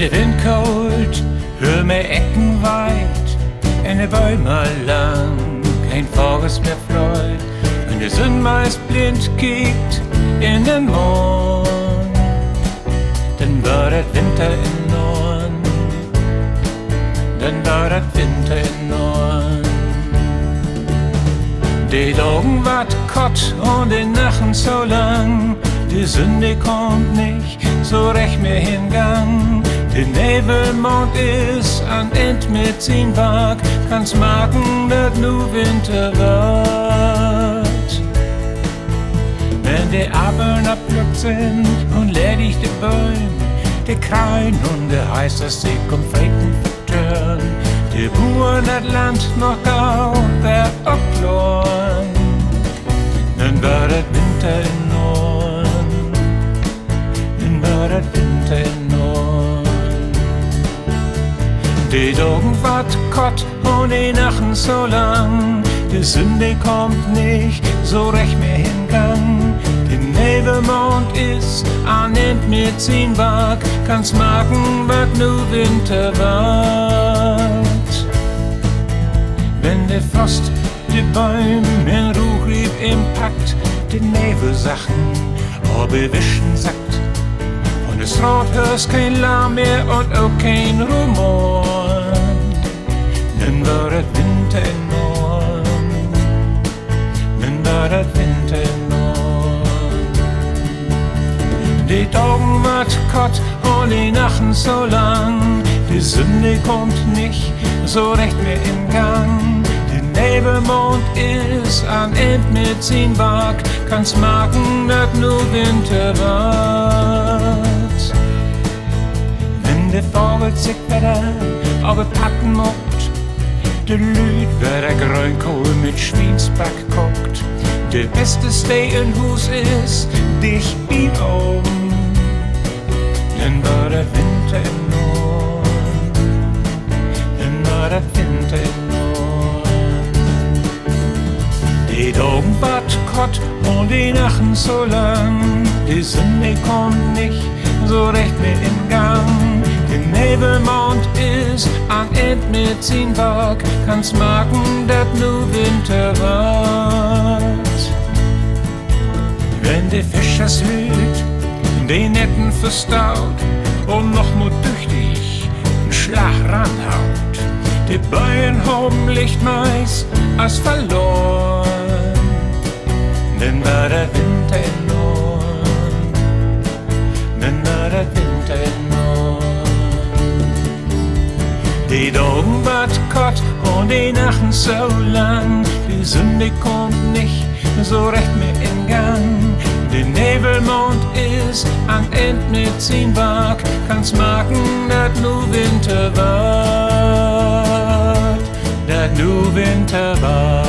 der Wind kalt, hör mir Ecken weit, in der Bäume lang, kein Vogels mehr fleut, und der Sonne meist blind kickt in den Mond, dann war das Winter in Norden, dann war das Winter in Norden. Die Augen wart kott und die Nachen so lang, die Sünde kommt nicht so recht mehr hingang. Der Nebelmond ist an End mit sin Wag, kann's merken, dass nu Winter wird. Wenn die Abeln abpflückt sind und ledig die Bäume, die Kreien und der heißt, dass sie Konfekten vertören. Die Buren das Land noch gau, wer abkloren, dann war das Winter in Norden, dann war das Winter in Norden. Die Augen wart kott und die Nachen so lang, die Sünde kommt nicht so recht mehr hingang. Der Nebelmond ist an End mit sin Wag, kann's merken, wat nu Winter wird. Wenn der Frost die Bäume in Ruchrieb impackt, die Nebelsachen obewischen sackt. Und es Rot hörst kein Lärm mehr und auch kein Rumor. Dann war das Winter in Norden, dann war das Winter in Norden. Die Augen wart kott und die Nachen so lang, die Sünde kommt nicht so recht mehr in Gang. Der Nebelmond ist an End mit sin Wag, kann's merken, dass nu Winter wird. Wenn der Vogel sich wieder auf ein Packen mockt, der Lüd wer der Grünkohl mit Schweinsback guckt, der beste Stay in Hus ist dich wie oben, dann war der Winter in Norden, dann war der Winter in Norden. Die Augen wart kott und die Nachen so lang, die Sünde kommt nicht so recht mehr in Gang. Der Nebelmond ist an End mit sin Wag, kann's merken, dass nu Winter wird. Wenn die Fischer süd, die Netten verstaut und noch mal tüchtig einen Schlag ranhaut, die Bäume haben Licht meist als verloren. Dann war der Winter in Norden, dann war der Winter in Norden. Die Augen wart kott und die Nachen so lang, die Sünde kommt nicht so recht mehr in Gang. Der Nebelmond ist an End mit sin Wag, kann's merken, dass nu Winter wird, dass nu Winter wird.